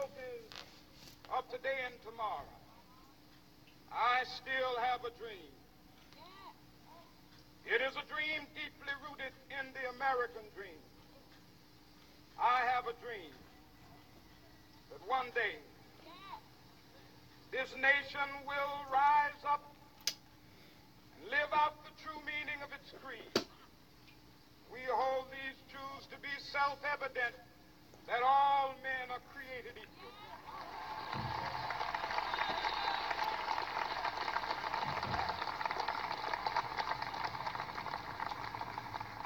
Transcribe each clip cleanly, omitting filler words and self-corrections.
difficulties of today and tomorrow, I still have a dream. It is a dream deeply rooted in the American dream. I have a dream that one day this nation will rise up and live out the true meaning of its creed. We hold these truths to be self-evident, that all men are created equal.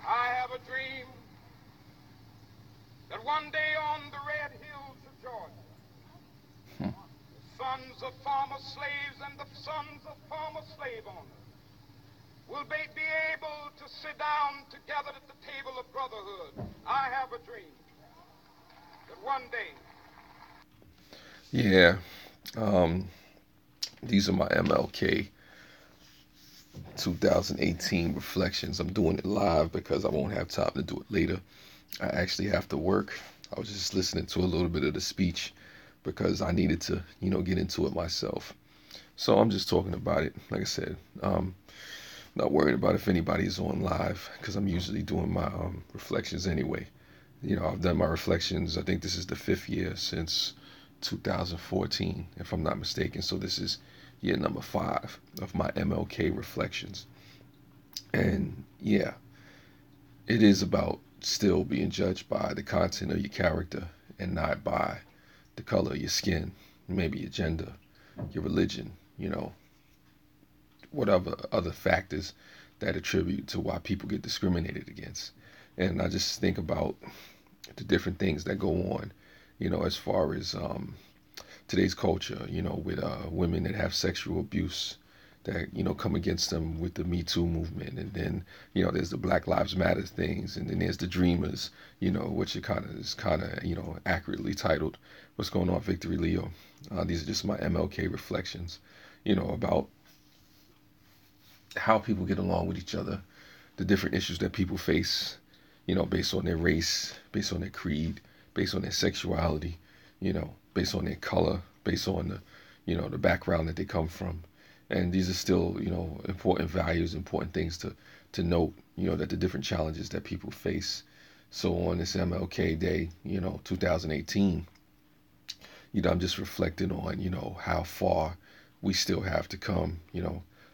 I have a dream that one day on the red hills of Georgia, the sons of former slaves and the sons of former slave owners will be able to sit down together at the table of brotherhood. I have a dream that one day. Yeah, um, these are my MLK 2018 reflections. I'm doing it live because I won't have time to do it later. I actually have to work. I was just listening to a little bit of the speech because I needed to, get into it myself. So I'm just talking about it. Like I said, not worried about if anybody's on live because I'm usually doing my reflections anyway. I've done my reflections. I think this is the fifth year since 2014, if I'm not mistaken. So this is year number 5 of my MLK reflections. And yeah, it is about still being judged by the content of your character and not by the color of your skin, maybe your gender, your religion, whatever other factors that attribute to why people get discriminated against. And I just think about the different things that go on, as far as today's culture, with women that have sexual abuse that, come against them with the Me Too movement. And then, there's the Black Lives Matter things. And then there's the Dreamers, which is kind of, accurately titled What's Going On, Victory Leo. These are just my MLK reflections, about how people get along with each other, the different issues that people face, based on their race, based on their creed, based on their sexuality, based on their color, based on the background that they come from. And these are still, important values, important things to note, that the different challenges that people face. So on this MLK Day, 2018, I'm just reflecting on, how far we still have to come,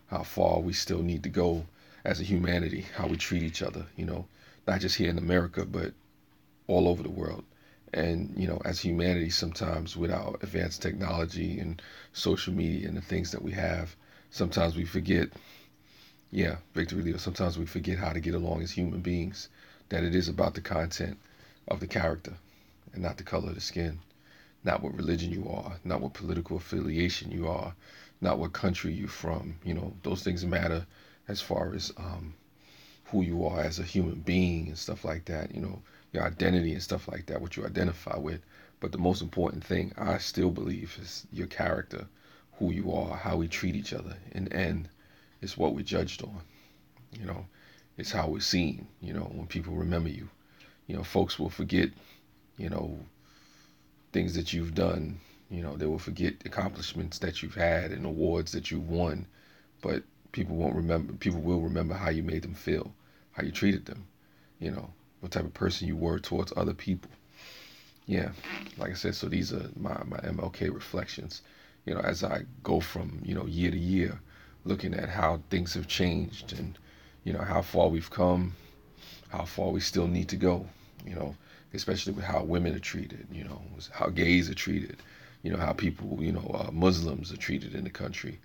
how far we still need to go as a humanity, how we treat each other, not just here in America, but all over the world. And, as humanity, sometimes with our advanced technology and social media and the things that we have, sometimes we forget, yeah, Victor Leo, sometimes we forget how to get along as human beings, that it is about the content of the character and not the color of the skin, not what religion you are, not what political affiliation you are, not what country you're from. Those things matter as far as who you are as a human being and stuff like that, your identity and stuff like that, what you identify with. But the most important thing I still believe is your character, who you are, how we treat each other. In the end, it's what we're judged on. You know, it's how we're seen. When people remember you, folks will forget, you know, things that you've done. They will forget accomplishments that you've had and awards that you've won, but people won't remember. People will remember how you made them feel, how you treated them, what type of person you were towards other people. Yeah, like I said, so these are my MLK reflections. As I go from, year to year, looking at how things have changed and, how far we've come, how far we still need to go, you know, especially with how women are treated, how gays are treated, how people, Muslims are treated in the country,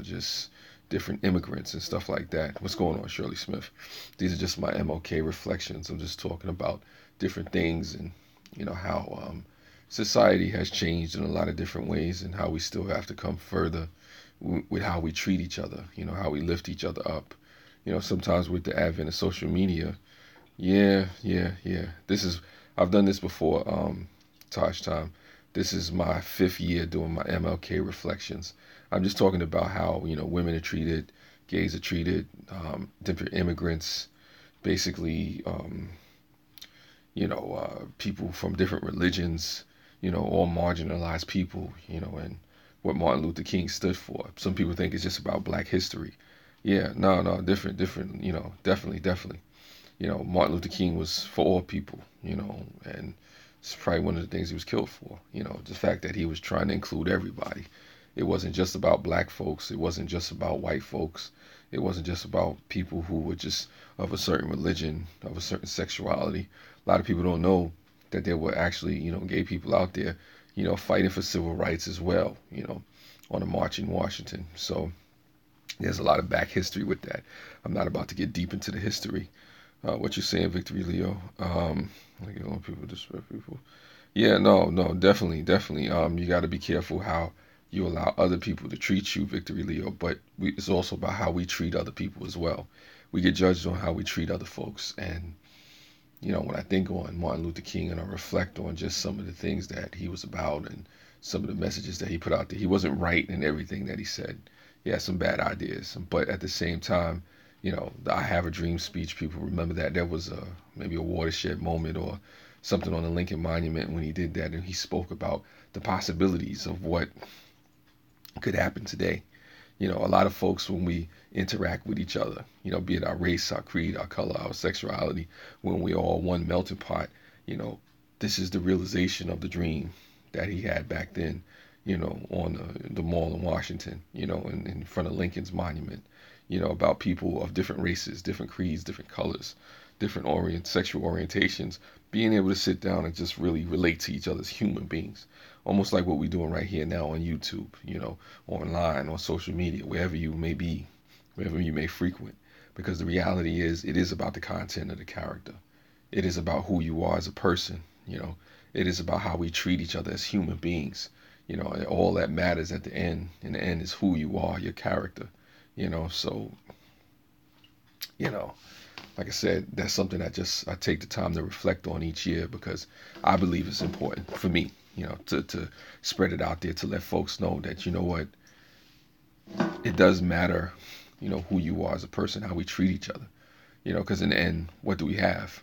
just different immigrants and stuff like that. What's going on, Shirley Smith? These are just my MLK reflections. I'm just talking about different things and, how society has changed in a lot of different ways and how we still have to come further with how we treat each other, how we lift each other up. Sometimes with the advent of social media, yeah, yeah, yeah. I've done this before, Tosh time. This is my fifth year doing my MLK reflections. I'm just talking about how, women are treated, gays are treated, different immigrants, basically, people from different religions, all marginalized people, and what Martin Luther King stood for. Some people think it's just about black history. Yeah, no, different, definitely, definitely. Martin Luther King was for all people, and it's probably one of the things he was killed for, the fact that he was trying to include everybody. It wasn't just about black folks. It wasn't just about white folks. It wasn't just about people who were just of a certain religion, of a certain sexuality. A lot of people don't know that there were actually, gay people out there, fighting for civil rights as well, on a march in Washington. So there's a lot of back history with that. I'm not about to get deep into the history. What you're saying, Victory Leo. Like, people disrespect people. Yeah, no, definitely. You got to be careful how you allow other people to treat you, Victory Leo. But it's also about how we treat other people as well. We get judged on how we treat other folks. And when I think on Martin Luther King and I reflect on just some of the things that he was about and some of the messages that he put out there, he wasn't right in everything that he said. He had some bad ideas, but at the same time, the I Have a Dream speech, people remember that. There was maybe a watershed moment or something on the Lincoln Monument when he did that, and he spoke about the possibilities of what could happen today. A lot of folks, when we interact with each other, be it our race, our creed, our color, our sexuality, when we all one melting pot, this is the realization of the dream that he had back then, on the mall in Washington, in front of Lincoln's monument, about people of different races, different creeds, different colors, different sexual orientations, being able to sit down and just really relate to each other as human beings, almost like what we're doing right here now on YouTube, online, on social media, wherever you may be, wherever you may frequent. Because the reality is, it is about the content of the character. It is about who you are as a person. It is about how we treat each other as human beings. And all that matters at the end. In the end, is who you are, your character. So like I said, that's something I take the time to reflect on each year because I believe it's important for me, to spread it out there to let folks know that, what, it does matter, who you are as a person, how we treat each other, because in the end, what do we have?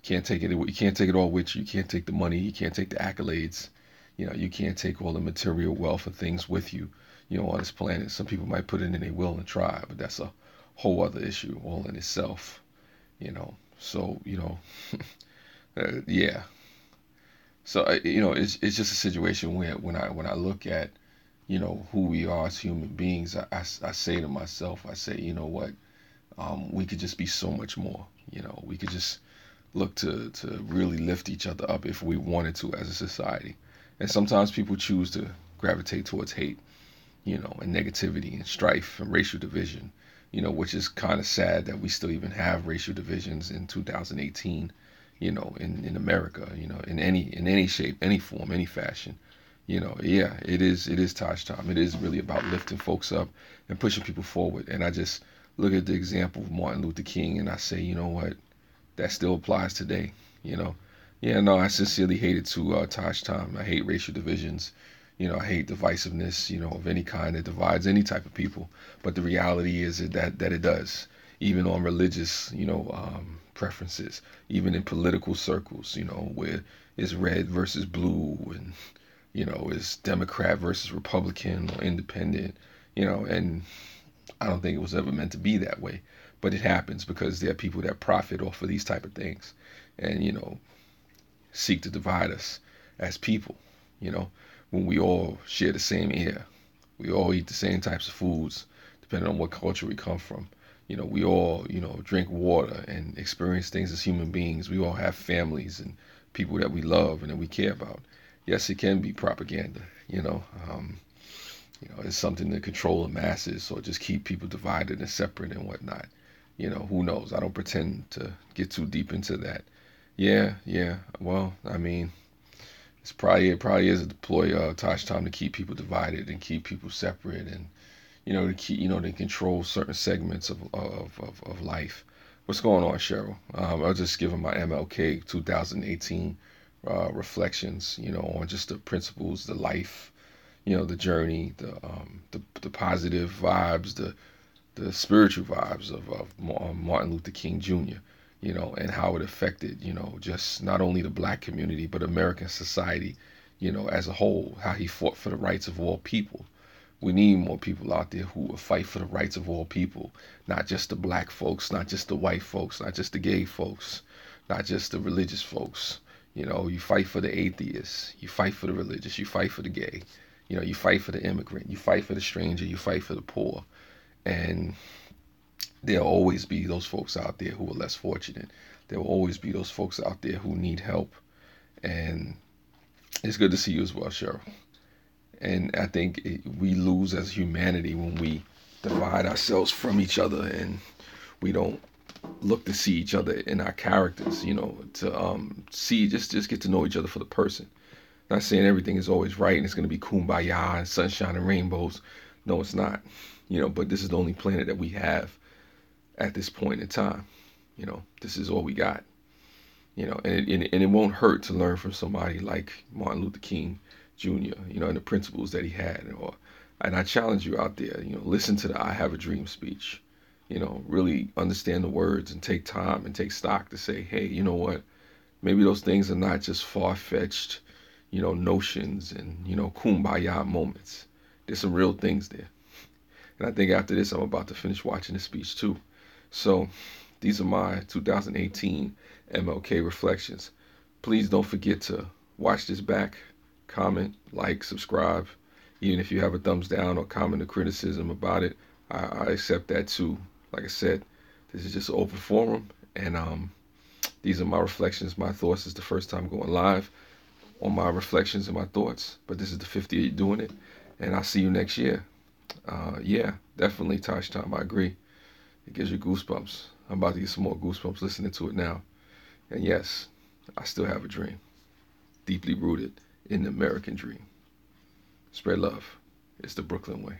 You can't take it all with you. You can't take the money. You can't take the accolades. You can't take all the material wealth and things with you, on this planet. Some people might put it in their will and try, but that's a whole other issue all in itself. So yeah. So it's just a situation where when I look at who we are as human beings, I say to myself, I say, what, we could just be so much more. We could just look to really lift each other up if we wanted to as a society. And sometimes people choose to gravitate towards hate, and negativity and strife and racial division, which is kind of sad that we still even have racial divisions in 2018, in America, in any shape, any form, any fashion. Yeah, it is Taj time. It is really about lifting folks up and pushing people forward. And I just look at the example of Martin Luther King and I say, what, that still applies today, Yeah, no, I sincerely hate it too, Taj time. I hate racial divisions. I hate divisiveness, of any kind that divides any type of people. But the reality is that it does, even on religious, preferences, even in political circles, where it's red versus blue and, it's Democrat versus Republican or independent, and I don't think it was ever meant to be that way. But it happens because there are people that profit off of these type of things and, seek to divide us as people, when we all share the same air. We all eat the same types of foods, depending on what culture we come from. We all, drink water and experience things as human beings. We all have families and people that we love and that we care about. Yes, it can be propaganda, it's something to control the masses or just keep people divided and separate and whatnot. Who knows? I don't pretend to get too deep into that. Yeah. Well, I mean, it probably is a deploy Tosh time to keep people divided and keep people separate and to keep to control certain segments of life. What's going on, Cheryl? I'll just give my MLK 2018 reflections, on just the principles, the life, the journey, the positive vibes, the spiritual vibes of Martin Luther King Jr., and how it affected, just not only the black community, but American society, as a whole, how he fought for the rights of all people. We need more people out there who will fight for the rights of all people, not just the black folks, not just the white folks, not just the gay folks, not just the religious folks. You fight for the atheists, you fight for the religious, you fight for the gay, you fight for the immigrant, you fight for the stranger, you fight for the poor. And there'll always be those folks out there who are less fortunate. There will always be those folks out there who need help. And it's good to see you as well, Cheryl. And I think we lose as humanity when we divide ourselves from each other and we don't look to see each other in our characters, to see, just get to know each other for the person. Not saying everything is always right and it's going to be kumbaya and sunshine and rainbows. No, it's not. But this is the only planet that we have at this point in time. This is all we got. And it won't hurt to learn from somebody like Martin Luther King Jr., and the principles that he had. And I challenge you out there, listen to the I Have a Dream speech. Really understand the words and take time and take stock to say, hey, you know what? Maybe those things are not just far-fetched, notions and, kumbaya moments. There's some real things there. And I think after this, I'm about to finish watching the speech too. So these are my 2018 MLK Reflections. Please don't forget to watch this back, comment, like, subscribe. Even if you have a thumbs down or comment or criticism about it, I accept that too. Like I said, this is just an open forum, and these are my reflections, my thoughts. It's the first time going live on my reflections and my thoughts, but this is the 50th doing it, and I'll see you next year. Yeah, definitely Tosh time. I agree. It gives you goosebumps. I'm about to get some more goosebumps listening to it now. And yes, I still have a dream, deeply rooted in the American dream. Spread love. It's the Brooklyn way.